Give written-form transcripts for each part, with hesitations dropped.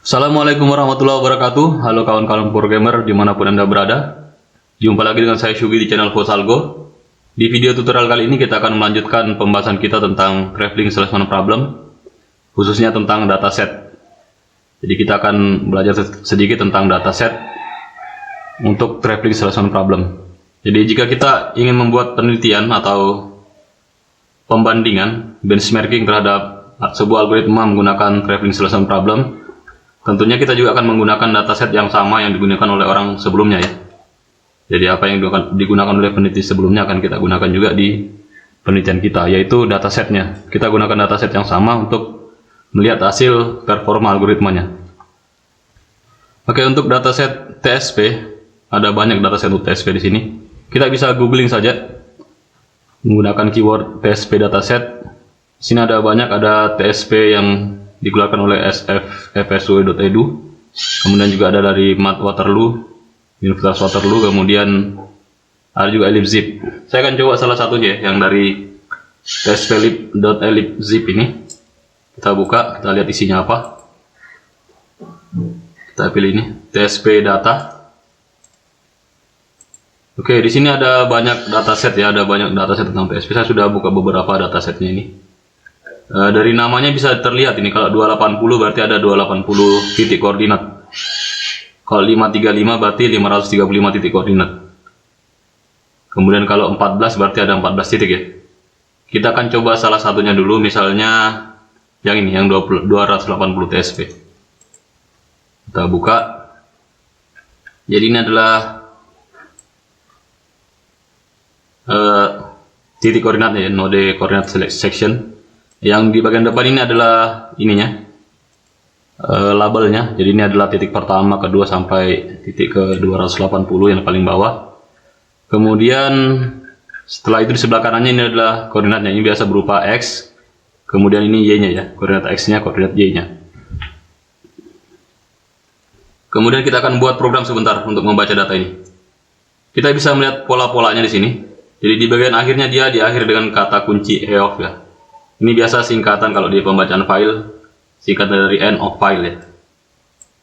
Assalamualaikum warahmatullahi wabarakatuh. Halo kawan-kawan programmer dimanapun Anda berada. Jumpa lagi dengan saya Syugi di channel Fosalgo. Di video tutorial kali ini kita akan melanjutkan pembahasan kita tentang Traveling Salesman Problem, khususnya tentang dataset. Jadi kita akan belajar sedikit tentang dataset untuk Traveling Salesman Problem. Jadi jika kita ingin membuat penelitian atau pembandingan, benchmarking terhadap sebuah algoritma menggunakan Traveling Salesman Problem, tentunya kita juga akan menggunakan dataset yang sama yang digunakan oleh orang sebelumnya ya. Jadi apa yang digunakan oleh peneliti sebelumnya akan kita gunakan juga di penelitian kita, yaitu datasetnya. Kita gunakan dataset yang sama untuk melihat hasil performa algoritmanya. Oke, untuk dataset TSP, ada banyak dataset untuk TSP di sini. Kita bisa googling saja menggunakan keyword TSP dataset. Di sini ada banyak, ada TSP yang dikeluarkan oleh sfpsu.edu, kemudian juga ada dari Mat Waterloo, Universitas Waterloo, kemudian ada juga elipzip. Saya akan coba salah satunya yang dari tsp.elipzip ini. Kita buka, kita lihat isinya apa. Kita pilih ini tsp data. Oke, di sini ada banyak dataset ya, ada banyak dataset tentang TSP. Saya sudah buka beberapa datasetnya ini. Dari namanya bisa terlihat ini, kalau 280 berarti ada 280 titik koordinat. Kalau 535 berarti 535 titik koordinat. Kemudian kalau 14 berarti ada 14 titik ya. Kita akan coba salah satunya dulu, misalnya yang ini, yang 280 TSP. Kita buka. Jadi ini adalah titik koordinatnya ya, node koordinat section. Yang di bagian depan ini adalah ininya, labelnya. Jadi ini adalah titik pertama, kedua sampai titik ke 280 yang paling bawah. Kemudian setelah itu di sebelah kanannya ini adalah koordinatnya. Ini biasa berupa X. Kemudian ini Y-nya ya, koordinat X-nya, koordinat Y-nya. Kemudian kita akan buat program sebentar untuk membaca data ini. Kita bisa melihat pola-polanya di sini. Jadi di bagian akhirnya dia diakhiri dengan kata kunci EOF ya. Ini biasa singkatan kalau di pembacaan file, singkatan dari end of file ya.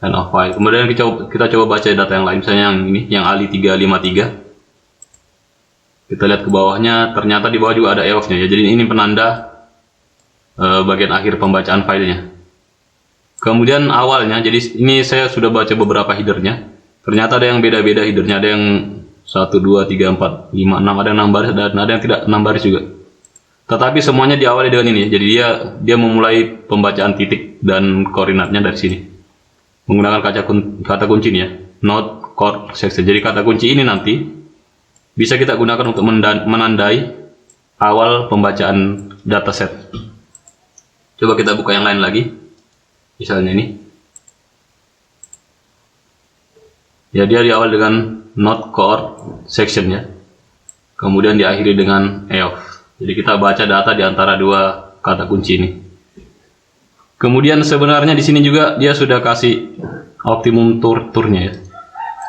End of file. Kemudian kita coba baca data yang lain, misalnya yang ini, yang Ali 353. Kita lihat ke bawahnya, ternyata di bawah juga ada EOF-nya ya. Jadi ini penanda bagian akhir pembacaan filenya. Kemudian awalnya, jadi ini saya sudah baca beberapa headernya. Ternyata ada yang beda-beda headernya, ada yang 1, 2, 3, 4, 5, 6, ada yang 6 baris, dan ada yang tidak 6 baris juga. Tetapi semuanya diawali dengan ini, jadi dia memulai pembacaan titik dan koordinatnya dari sini menggunakan kata kunci ini ya, node core section. Jadi kata kunci ini nanti bisa kita gunakan untuk menandai awal pembacaan dataset. Coba kita buka yang lain lagi, misalnya ini ya, dia diawali dengan node core section ya, kemudian diakhiri dengan EOF. Jadi kita baca data di antara dua kata kunci ini. Kemudian sebenarnya di sini juga dia sudah kasih optimum turnya ya.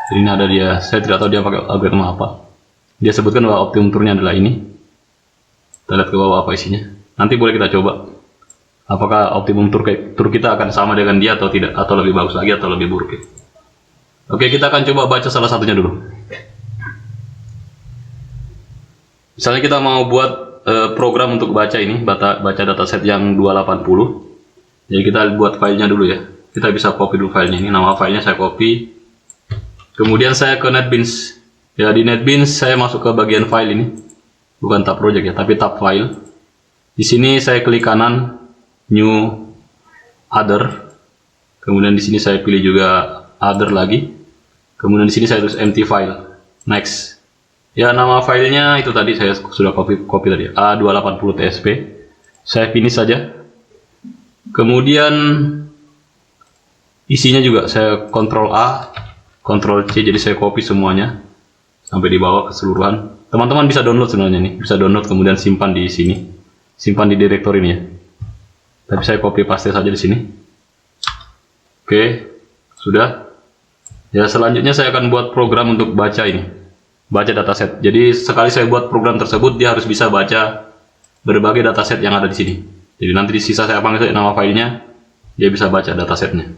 Jadi ini ada dia, saya tidak tahu dia pakai algoritma apa. Dia sebutkan bahwa optimum turnya adalah ini. Kita lihat ke bawah apa isinya. Nanti boleh kita coba apakah optimum tur kita akan sama dengan dia atau tidak, atau lebih bagus lagi atau lebih buruk ya. Oke, kita akan coba baca salah satunya dulu. Misalnya kita mau buat program untuk baca ini, baca dataset yang 280. Jadi kita buat filenya dulu ya. Kita bisa copy dulu filenya ini, nama filenya saya copy. Kemudian saya ke NetBeans. Ya, di NetBeans saya masuk ke bagian file ini. Bukan tab project ya, tapi tab file. Di sini saya klik kanan new other. Kemudian di sini saya pilih juga other lagi. Kemudian di sini saya tulis empty file. Next. Ya, nama filenya itu tadi saya sudah copy tadi, A280 TSP. Saya finish saja. Kemudian isinya juga saya Ctrl A, Ctrl C, jadi saya copy semuanya sampai di bawah keseluruhan. Teman-teman bisa download sebenarnya nih, bisa download kemudian simpan di sini, simpan di direktori ini ya. Tapi saya copy paste saja di sini. Oke, sudah. Ya, selanjutnya saya akan buat program untuk baca ini. Baca dataset. Jadi sekali saya buat program tersebut, dia harus bisa baca berbagai dataset yang ada di sini. Jadi nanti di sisa saya panggil nama filenya, dia bisa baca datasetnya.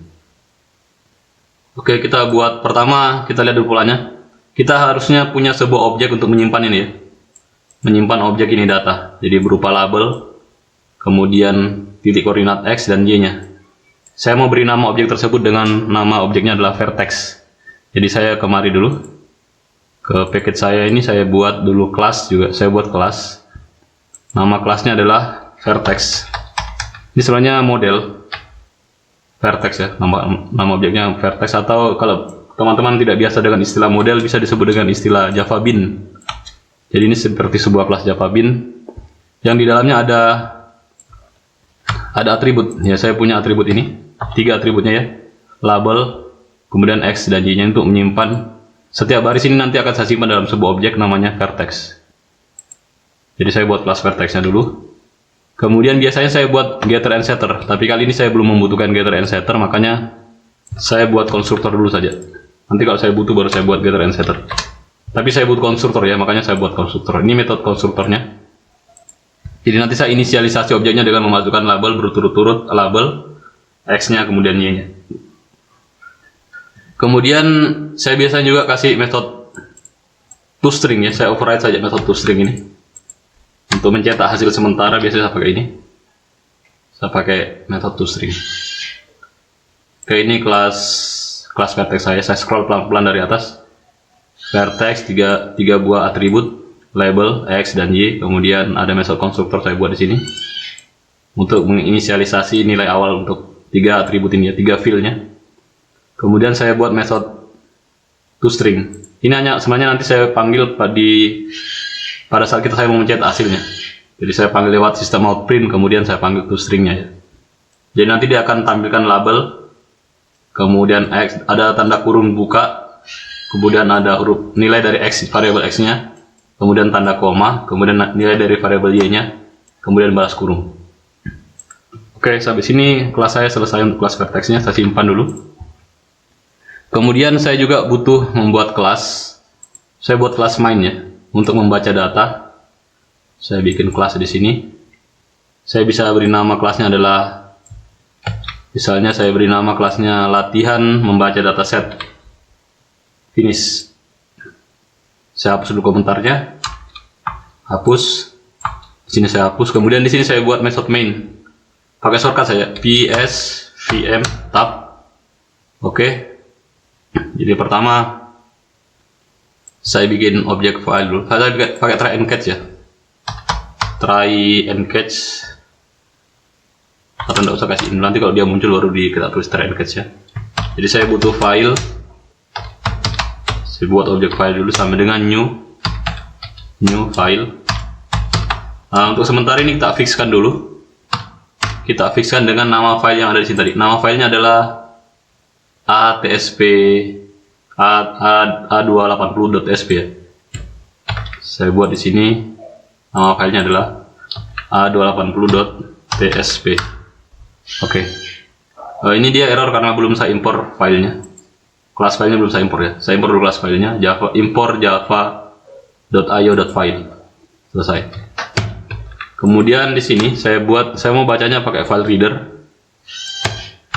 Oke, kita buat pertama, kita lihat dulu polanya. Kita harusnya punya sebuah objek untuk menyimpan ini ya. Menyimpan objek ini data. Jadi berupa label, kemudian titik koordinat X dan Y-nya. Saya mau beri nama objek tersebut dengan nama objeknya adalah vertex. Jadi saya kemari dulu. Ke paket saya ini saya buat dulu kelas juga. Saya buat kelas. Nama kelasnya adalah vertex. Ini sebenarnya model vertex ya, nama objeknya vertex, atau kalau teman-teman tidak biasa dengan istilah model bisa disebut dengan istilah Java Bean. Jadi ini seperti sebuah kelas Java Bean yang di dalamnya ada atribut ya. Saya punya atribut ini, 3 atributnya ya, label, kemudian X dan Y-nya untuk menyimpan setiap baris ini nanti akan saya simpan dalam sebuah objek namanya vertex. Jadi saya buat kelas vertexnya dulu. Kemudian biasanya saya buat getter and setter, tapi kali ini saya belum membutuhkan getter and setter, makanya saya buat konstruktor dulu saja. Nanti kalau saya butuh baru saya buat getter and setter. Tapi saya butuh konstruktor ya, makanya saya buat konstruktor. Ini metode konstruktornya. Jadi nanti saya inisialisasi objeknya dengan memasukkan label berturut-turut, label, X-nya, kemudian Y-nya. Kemudian saya biasanya juga kasih metode toString ya, saya override saja metode toString ini. Untuk mencetak hasil sementara biasanya saya pakai ini. Saya pakai metode toString. Oke, ini kelas vertex saya scroll pelan-pelan dari atas. Vertex 3 buah atribut, label, X dan Y, kemudian ada metode konstruktor saya buat di sini. Untuk menginisialisasi nilai awal untuk 3 atribut ini ya, 3 field-nya. Kemudian saya buat metode toString. Ini hanya sebenarnya nanti saya panggil pada saat saya mau mencetak hasilnya. Jadi saya panggil lewat sistem outprint, kemudian saya panggil toString-nya ya. Jadi nanti dia akan tampilkan label, kemudian X, ada tanda kurung buka, kemudian ada huruf nilai dari X, variabel X-nya, kemudian tanda koma, kemudian nilai dari variabel Y-nya, kemudian balas kurung. Oke, sampai sini kelas saya selesai untuk kelas vertex-nya, saya simpan dulu. Kemudian saya juga butuh membuat kelas. Saya buat kelas main ya. Untuk membaca data, saya bikin kelas di sini. Saya bisa beri nama kelasnya adalah, misalnya saya beri nama kelasnya latihan membaca dataset. Finish. Saya hapus dulu komentarnya. Hapus. Di sini saya hapus. Kemudian di sini saya buat method main. Pakai shortcut saya ps vm tab. Oke. Jadi pertama saya bikin objek file dulu. Saya pakai try and catch ya. Try and catch. Atau tidak usah kasih ini, nanti kalau dia muncul baru kita tulis try and catch ya. Jadi saya butuh file. Saya buat objek file dulu sama dengan new file. Nah, untuk sementara ini kita fixkan dulu. Kita fixkan dengan nama file yang ada di sini tadi. Nama filenya adalah a280.sp ya. Saya buat di sini nama filenya adalah a280.tsp. Oke. Ini dia error karena belum saya impor filenya. Kelas filenya belum saya impor ya. Saya impor dulu kelas filenya, impor java.io.file. Selesai. Kemudian di sini saya mau bacanya pakai file reader.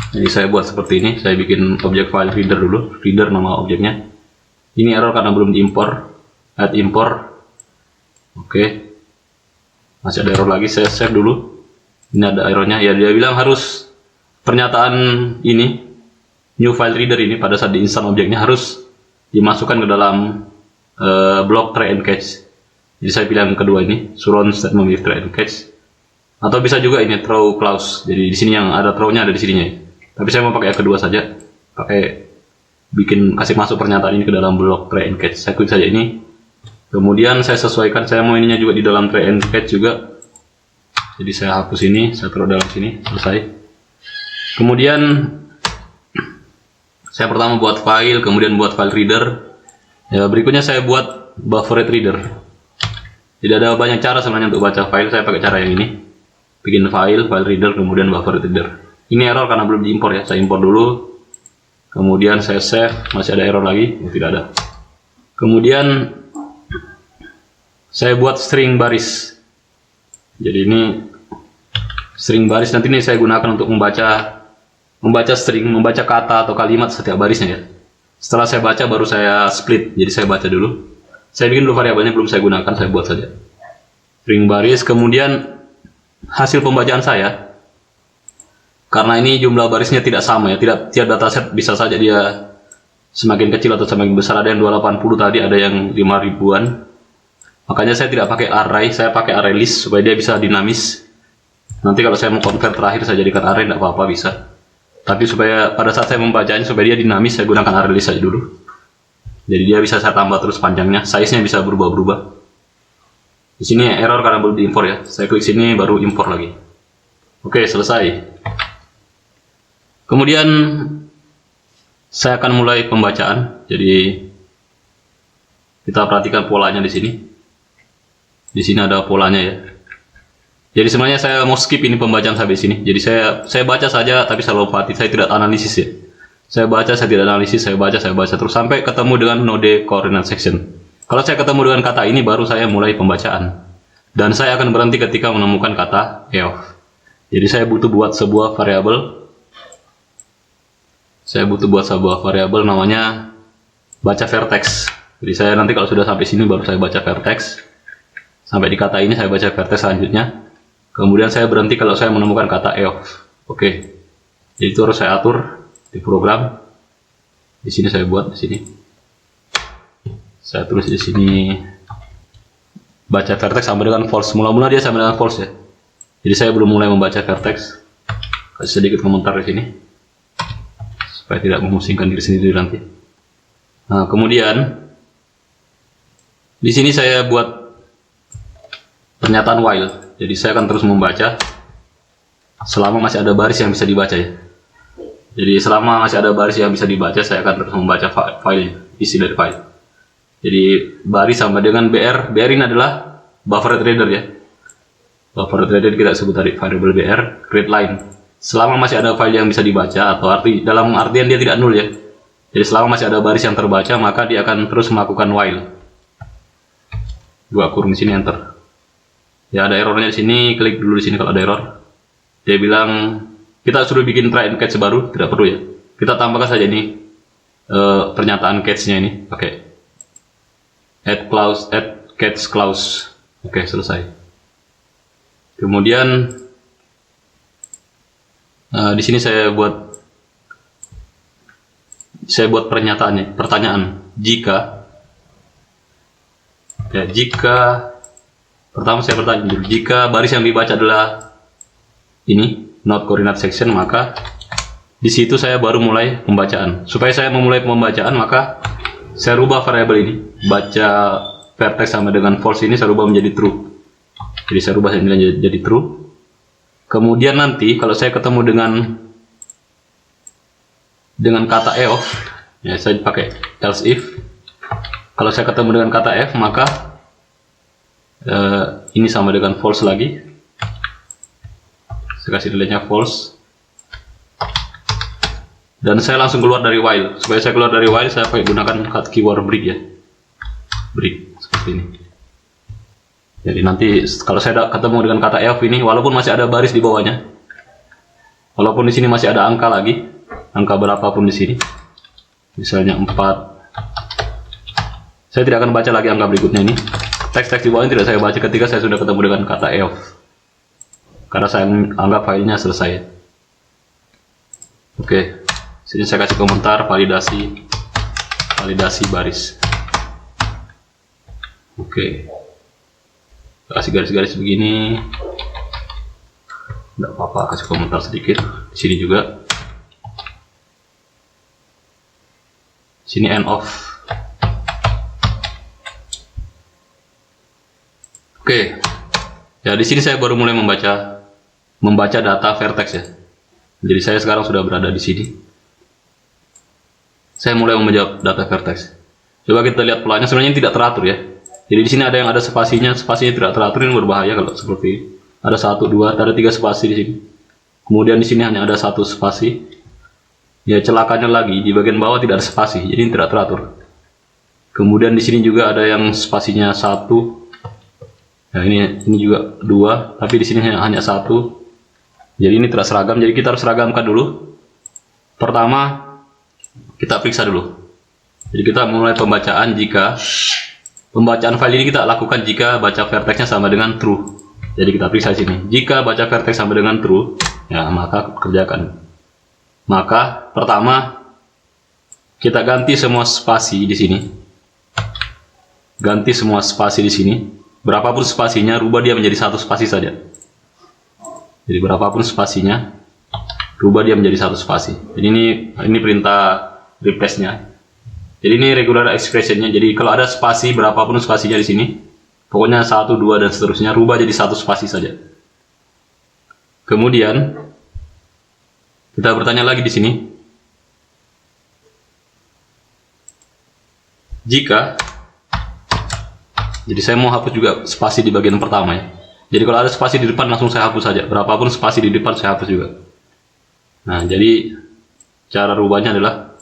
Jadi saya buat seperti ini, saya bikin objek file reader dulu, reader nama objeknya. Ini error karena belum diimpor, add impor. Oke. Masih ada error lagi, saya save dulu. Ini ada errornya, ya dia bilang harus pernyataan ini, new file reader ini pada saat diinstal objeknya harus dimasukkan ke dalam blok try and catch. Jadi saya pilih yang kedua ini, surround statement with try and catch. Atau bisa juga ini throw clause. Jadi di sini yang ada throw-nya ada di sininya. Tapi saya mau pakai yang kedua saja. Kasih masuk pernyataan ini ke dalam blok try and catch. Saya klik saja ini. Kemudian saya sesuaikan, saya mau ininya juga di dalam try and catch juga. Jadi saya hapus ini, saya taruh dalam sini, selesai. Kemudian saya pertama buat file, kemudian buat file reader. Ya, berikutnya saya buat buffered reader. Jadi ada banyak cara sebenarnya untuk baca file. Saya pakai cara yang ini. Bikin file reader, kemudian buffered reader. Ini error karena belum diimpor ya. Saya impor dulu. Kemudian saya save. Masih ada error lagi? Tidak ada. Kemudian saya buat string baris. Jadi ini string baris nanti ini saya gunakan untuk membaca membaca string, membaca kata atau kalimat setiap barisnya ya. Setelah saya baca baru saya split. Jadi saya baca dulu. Saya bikin dulu variabelnya, belum saya gunakan, saya buat saja. String baris, kemudian hasil pembacaan saya. Karena ini jumlah barisnya tidak sama ya, tidak tiap dataset bisa saja dia semakin kecil atau semakin besar. Ada yang 280 tadi, ada yang 5 ribuan. Makanya saya tidak pakai array, saya pakai array list supaya dia bisa dinamis. Nanti kalau saya mau convert terakhir saya jadikan array, tidak apa-apa, bisa. Tapi supaya pada saat saya membacanya supaya dia dinamis, saya gunakan array list saja dulu. Jadi dia bisa saya tambah terus panjangnya, size-nya bisa berubah-berubah. Di sini error karena belum diimpor ya. Saya klik sini baru impor lagi. Oke, selesai. Kemudian saya akan mulai pembacaan. Jadi kita perhatikan polanya di sini. Di sini ada polanya ya. Jadi sebenarnya saya mau skip ini pembacaan sampai sini. Jadi saya baca saja, tapi saya lompati, saya tidak analisis ya. Saya baca, saya tidak analisis, saya baca terus sampai ketemu dengan node coordinate section. Kalau saya ketemu dengan kata ini, baru saya mulai pembacaan. Dan saya akan berhenti ketika menemukan kata EOF. Jadi saya butuh buat sebuah variabel. Saya butuh buat sebuah variabel namanya baca vertex. Jadi saya nanti kalau sudah sampai sini baru saya baca vertex. Sampai di kata ini saya baca vertex selanjutnya. Kemudian saya berhenti kalau saya menemukan kata EOF. Oke. Jadi itu harus saya atur di program. Di sini saya buat di sini. Saya tulis di sini baca vertex sama dengan false. Mula-mula dia sama dengan false ya. Jadi saya belum mulai membaca vertex. Kasih sedikit komentar di sini supaya tidak memusingkan diri sendiri nanti. Nah, kemudian di sini saya buat pernyataan while. Jadi saya akan terus membaca selama masih ada baris yang bisa dibaca ya. Jadi selama masih ada baris yang bisa dibaca, saya akan terus membaca file, isi dari file. Jadi baris sama dengan BR. BR ini adalah buffer reader ya. Buffer reader kita sebut tadi variable BR, read line. Selama masih ada file yang bisa dibaca, atau dalam artian dia tidak nol ya. Jadi selama masih ada baris yang terbaca, maka dia akan terus melakukan while. Dua kurung di sini, enter. Ya ada errornya di sini, klik dulu di sini kalau ada error. Dia bilang kita suruh bikin try and catch baru, tidak perlu ya. Kita tambahkan saja ini pernyataan catch-nya ini pakai add catch clause. Oke, selesai. Kemudian di sini saya buat pertanyaan jika pertama saya bertanya dulu, jika baris yang dibaca adalah ini not coordinate section, maka di situ saya baru mulai pembacaan. Supaya saya memulai pembacaan, maka saya rubah variabel ini, baca vertex sama dengan false ini saya rubah menjadi true. Jadi saya rubah nilainya jadi true. Kemudian nanti kalau saya ketemu dengan kata EOF, ya saya pakai else if. Kalau saya ketemu dengan kata F, maka ini sama dengan false lagi. Saya kasih nilainya false. Dan saya langsung keluar dari while. Supaya saya keluar dari while, saya pakai gunakan keyword break ya. Break seperti ini. Jadi nanti kalau saya ketemu dengan kata EOF ini, walaupun masih ada baris di bawahnya, walaupun di sini masih ada angka lagi, angka berapapun di sini, misalnya 4, saya tidak akan baca lagi angka berikutnya ini. Teks-teks di bawahnya tidak saya baca ketika saya sudah ketemu dengan kata EOF, karena saya anggap filenya selesai. Oke, sini saya kasih komentar validasi baris. Oke, kasih garis-garis begini, tidak apa-apa, kasih komentar sedikit. Di sini juga, sini end of. Oke, ya di sini saya baru mulai membaca data vertex ya. Jadi saya sekarang sudah berada di sini. Saya mulai membaca data vertex. Coba kita lihat polanya, sebenarnya tidak teratur ya. Jadi di sini ada yang ada spasinya tidak teratur, ini berbahaya kalau seperti ini. Ada 1, 2, ada 3 spasi di sini. Kemudian di sini hanya ada 1 spasi. Ya celakanya lagi di bagian bawah tidak ada spasi, jadi ini tidak teratur. Kemudian di sini juga ada yang spasinya 1. Nah ini juga 2, tapi di sini hanya 1. Jadi ini tidak seragam, jadi kita harus seragamkan dulu. Pertama, kita periksa dulu. Jadi kita mulai pembacaan jika pembacaan file ini kita lakukan jika baca vertexnya sama dengan true. Jadi kita periksa sini. Jika baca vertex sama dengan true, ya maka kerjakan. Maka pertama kita ganti semua spasi di sini. Ganti semua spasi di sini. Berapapun spasinya, rubah dia menjadi satu spasi saja. Jadi berapapun spasinya, rubah dia menjadi satu spasi. Jadi ini perintah replace-nya. Jadi ini regular expression-nya. Jadi kalau ada spasi, berapapun spasinya di sini, pokoknya 1, 2 dan seterusnya, rubah jadi satu spasi saja. Kemudian kita bertanya lagi di sini. Jika, jadi saya mau hapus juga spasi di bagian pertama ya. Jadi kalau ada spasi di depan langsung saya hapus saja. Berapapun spasi di depan saya hapus juga. Nah, jadi cara rubahnya adalah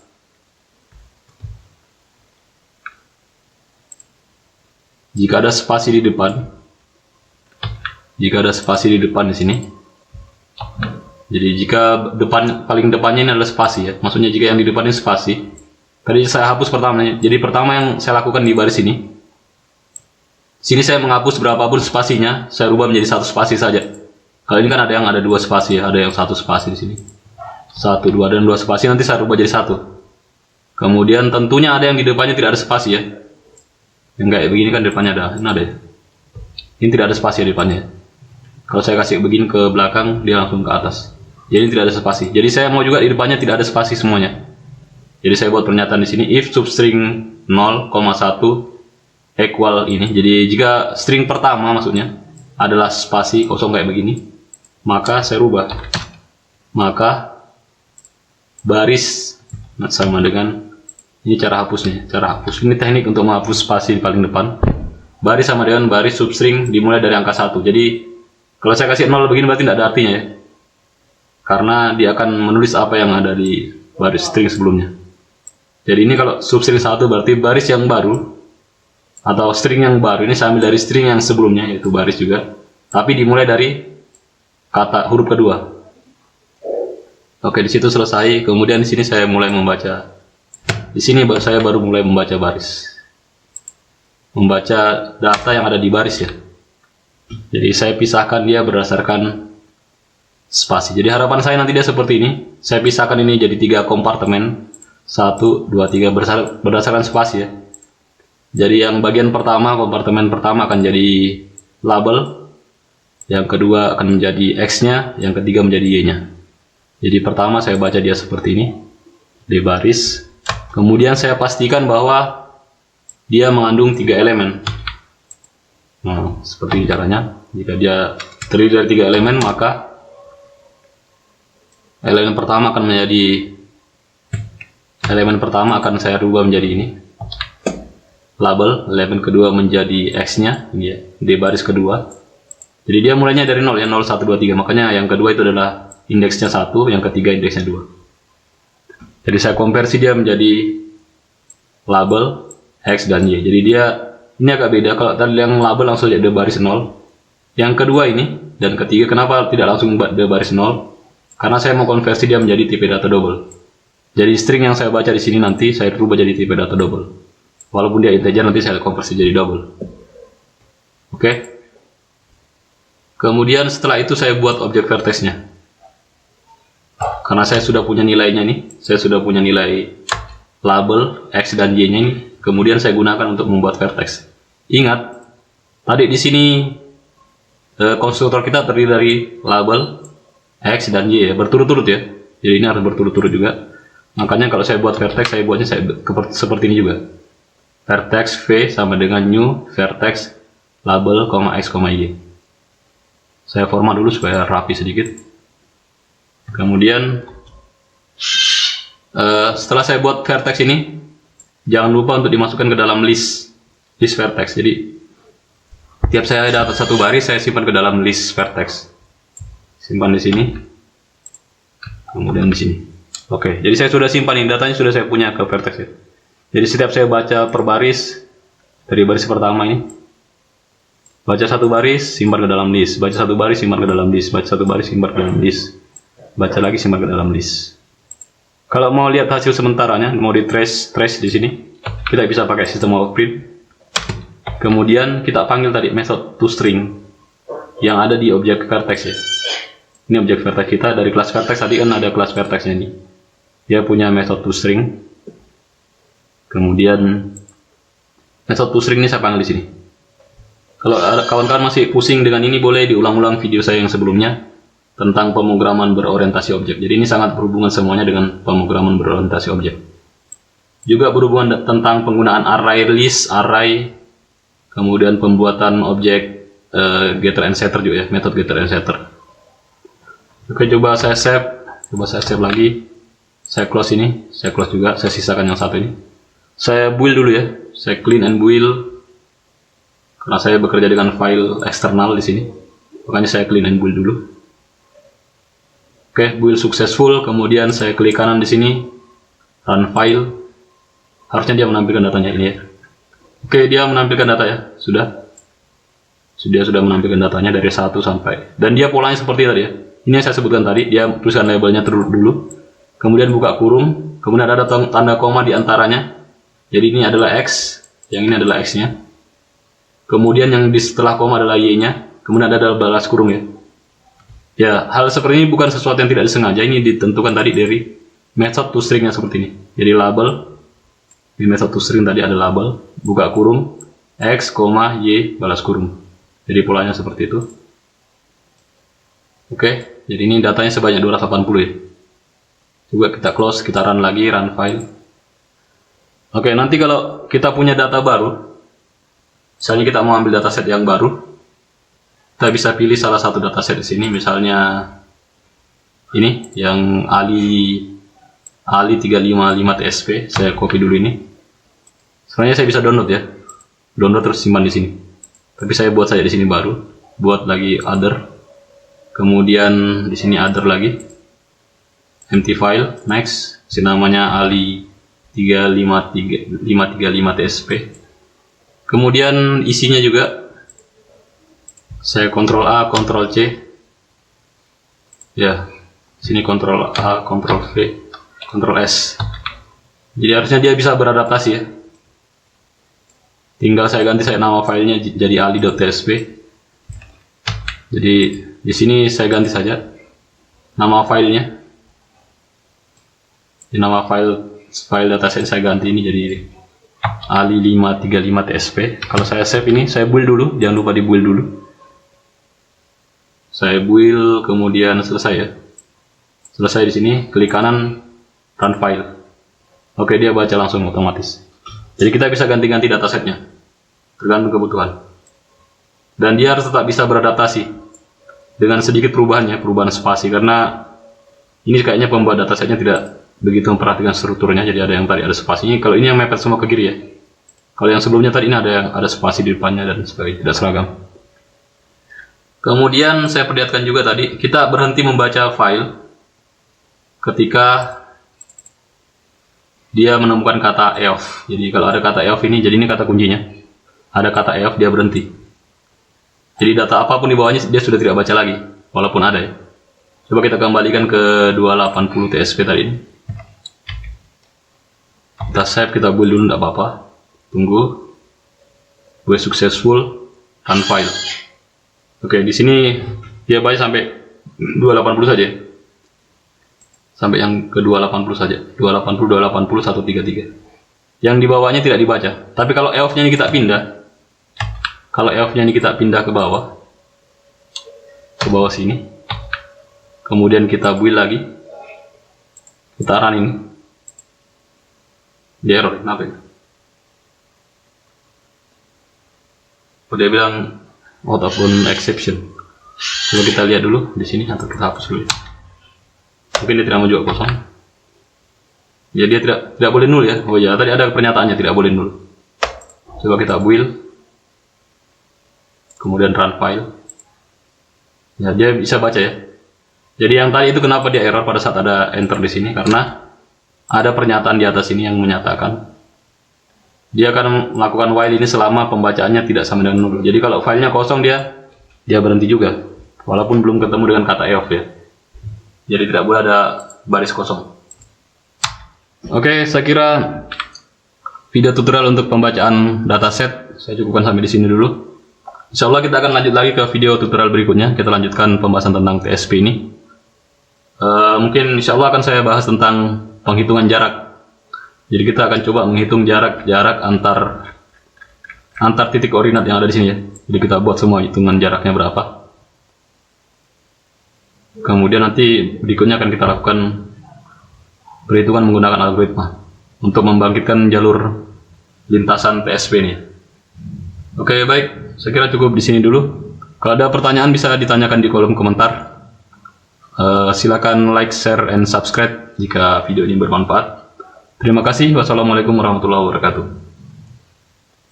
jika ada spasi di depan, di sini, jadi jika paling depannya ini adalah spasi ya, maksudnya jika yang di depan ini spasi, tadi saya hapus pertamanya. Jadi pertama yang saya lakukan di baris ini, sini saya menghapus berapapun spasinya, saya rubah menjadi satu spasi saja. Kalau ini kan ada dua spasi ya, ada yang satu spasi di sini, 1, 2 dan 2 spasi, nanti saya rubah jadi 1. Kemudian tentunya ada yang di depannya tidak ada spasi ya. Yang kayak begini kan depannya ini ada ya. Ini tidak ada spasi di depannya. Kalau saya kasih begini ke belakang, dia langsung ke atas. Jadi tidak ada spasi. Jadi saya mau juga di depannya tidak ada spasi semuanya. Jadi saya buat pernyataan di sini, if substring 0,1 equal ini. Jadi jika string pertama maksudnya adalah spasi kosong kayak begini, maka saya rubah. Maka baris sama dengan ini cara hapusnya, cara hapus. Ini teknik untuk menghapus spasi di paling depan. Baris sama dengan baris substring dimulai dari angka 1. Jadi kalau saya kasih 0 begini berarti tidak ada artinya ya. Karena dia akan menulis apa yang ada di baris string sebelumnya. Jadi ini kalau substring 1 berarti baris yang baru atau string yang baru ini saya ambil dari string yang sebelumnya, yaitu baris juga. Tapi dimulai dari kata huruf kedua. Oke, di situ selesai. Kemudian di sini saya mulai membaca. Di sini saya baru mulai membaca baris, membaca data yang ada di baris ya. Jadi saya pisahkan dia berdasarkan spasi. Jadi harapan saya nanti dia seperti ini. Saya pisahkan ini jadi 3 kompartemen, 1, 2, 3 berdasarkan spasi ya. Jadi yang bagian pertama, kompartemen pertama akan jadi label, yang kedua akan menjadi X-nya, yang ketiga menjadi Y-nya. Jadi pertama saya baca dia seperti ini di baris. Kemudian saya pastikan bahwa dia mengandung 3 elemen. Nah, seperti ini caranya. Jika dia terdiri dari 3 elemen, maka elemen pertama akan saya rubah menjadi ini. Label, elemen kedua menjadi X-nya, ini ya, di baris kedua. Jadi dia mulainya dari 0 ya, 0, 1, 2, 3. Makanya yang kedua itu adalah indeksnya 1, yang ketiga indeksnya 2. Jadi saya konversi dia menjadi label X dan Y. Jadi dia ini agak beda. Kalau tadi yang label langsung jadi baris 0. Yang kedua ini dan ketiga kenapa tidak langsung di baris 0? Karena saya mau konversi dia menjadi tipe data double. Jadi string yang saya baca di sini nanti saya rubah jadi tipe data double. Walaupun dia integer nanti saya konversi jadi double. Oke. Kemudian setelah itu saya buat objek vertexnya. Karena saya sudah punya nilainya nih, saya sudah punya nilai label X dan Y-nya ini, kemudian saya gunakan untuk membuat vertex. Ingat, tadi di sini konstruktor kita terdiri dari label X dan Y ya, berturut-turut ya. Jadi ini harus berturut-turut juga. Makanya kalau saya buat vertex, saya buatnya seperti ini juga. Vertex V sama dengan new vertex label, X, Y. Saya format dulu supaya rapi sedikit. Kemudian setelah saya buat vertex ini, jangan lupa untuk dimasukkan ke dalam list vertex. Jadi tiap saya dapat satu baris, saya simpan ke dalam list vertex. Simpan di sini, kemudian di sini. Oke, jadi saya sudah simpan ini, datanya sudah saya punya ke vertex ya. Jadi setiap saya baca per baris, dari baris pertama ini, baca satu baris, simpan ke dalam list, baca satu baris, simpan ke dalam list, baca satu baris, simpan ke dalam list, baca lagi, simpan ke dalam list. Kalau mau lihat hasil sementaranya, mau di trace di sini, kita bisa pakai sistem print. Kemudian kita panggil tadi method toString yang ada di objek vertex ya. Ini objek vertex kita dari kelas vertex, tadi kan ada kelas vertexnya ini. Dia punya method toString. Kemudian method toString ini saya panggil di sini. Kalau kawan-kawan masih pusing dengan ini, boleh diulang-ulang video saya yang sebelumnya tentang pemrograman berorientasi objek. Jadi ini sangat berhubungan semuanya dengan pemrograman berorientasi objek. Juga berhubungan tentang penggunaan array list, array, kemudian pembuatan objek getter and setter juga ya, metode getter and setter. Oke, coba saya save lagi. Saya close ini, saya close juga, saya sisakan yang satu ini. Saya build dulu ya, saya clean and build. Karena saya bekerja dengan file eksternal di sini, makanya saya clean and build dulu. Oke, build successful. Kemudian saya klik kanan di sini, run file. Harusnya dia menampilkan datanya ini ya. Oke, dia menampilkan data ya, sudah menampilkan datanya dari 1 sampai. Dan dia polanya seperti tadi ya. Ini yang saya sebutkan tadi, dia tuliskan labelnya dulu. Kemudian buka kurung, kemudian ada tanda koma di antaranya. Jadi ini adalah X, yang ini adalah X-nya. Kemudian yang di setelah koma adalah Y-nya, kemudian ada balas kurung ya. Ya, hal seperti ini bukan sesuatu yang tidak disengaja, ini ditentukan tadi dari method toString-nya seperti ini. Jadi label, di method toString tadi ada label, buka kurung, X, Y, balas kurung. Jadi polanya seperti itu. Oke, jadi ini datanya sebanyak 280 ya. Coba kita close, kita run lagi, run file. Oke, nanti kalau kita punya data baru, misalnya kita mau ambil dataset yang baru, kita bisa pilih salah satu dataset di sini, misalnya ini yang Ali 355 TSP. Saya copy dulu ini. Sebenarnya saya bisa download ya, download terus simpan di sini. Tapi saya buat saja di sini baru, buat lagi other, kemudian di sini other lagi, empty file, next, si namanya Ali 535 TSP. Kemudian isinya juga saya Ctrl A, Ctrl C. Ya, sini Ctrl A, Ctrl V, Ctrl S. Jadi harusnya dia bisa beradaptasi ya. Tinggal saya ganti nama filenya jadi ali.tsp. Jadi di sini saya ganti saja nama filenya. Di nama file dataset saya ganti ini jadi Ali 535 TSP. Kalau saya save ini, saya build dulu, jangan lupa di build dulu. Saya build, kemudian selesai ya. Selesai di sini, klik kanan, run file. Oke, dia baca langsung otomatis. Jadi kita bisa ganti-ganti datasetnya, tergantung kebutuhan. Dan dia harus tetap bisa beradaptasi dengan sedikit perubahannya, perubahan spasi, karena ini kayaknya pembuat datasetnya tidak begitu memperhatikan strukturnya. Jadi ada yang tadi ada spasinya. Kalau ini yang mepet semua ke kiri ya. Kalau yang sebelumnya tadi ini ada spasi di depannya dan sebagainya, tidak seragam. Kemudian saya perlihatkan juga tadi, kita berhenti membaca file ketika dia menemukan kata EOF. Jadi kalau ada kata EOF ini, jadi ini kata kuncinya. Ada kata EOF, dia berhenti. Jadi data apapun di bawahnya dia sudah tidak baca lagi, walaupun ada ya. Coba kita kembalikan ke 280 TSP tadi ini. Kita save, kita build dulu, tidak apa-apa. Tunggu. Gue successful, run file. Oke, di sini dia baca sampai 280 saja. Sampai yang ke 280 saja. 280, 133. Yang di bawahnya tidak dibaca. Tapi kalau EOF-nya ini kita pindah. Kalau EOF-nya ini kita pindah ke bawah. Ke bawah sini. Kemudian kita build lagi. Kita run ini. Dia error, kenapa ya? Dia bilang out of bound exception. Coba kita lihat dulu di sini atau kita hapus dulu. Mungkin dia tidak mau juga kosong. Ya dia tidak boleh nul ya. Oh ya, tadi ada pernyataannya tidak boleh nul. Coba kita build. Kemudian run file. Ya, dia bisa baca ya. Jadi yang tadi itu kenapa dia error pada saat ada enter di sini, karena ada pernyataan di atas ini yang menyatakan dia akan melakukan while ini selama pembacaannya tidak sama dengan nol. Jadi kalau filenya kosong dia berhenti juga, walaupun belum ketemu dengan kata EOF ya. Jadi tidak boleh ada baris kosong. Oke, saya kira video tutorial untuk pembacaan dataset saya cukupkan sampai di sini dulu. Insya Allah kita akan lanjut lagi ke video tutorial berikutnya. Kita lanjutkan pembahasan tentang TSP ini. Mungkin insya Allah akan saya bahas tentang penghitungan jarak. Jadi kita akan coba menghitung jarak antar titik koordinat yang ada di sini ya. Jadi kita buat semua hitungan jaraknya berapa. Kemudian nanti berikutnya akan kita lakukan perhitungan menggunakan algoritma untuk membangkitkan jalur lintasan TSP ini. Oke, baik, saya kira cukup di sini dulu. Kalau ada pertanyaan bisa ditanyakan di kolom komentar. Silakan like, share, and subscribe jika video ini bermanfaat. Terima kasih. Wassalamualaikum warahmatullahi wabarakatuh.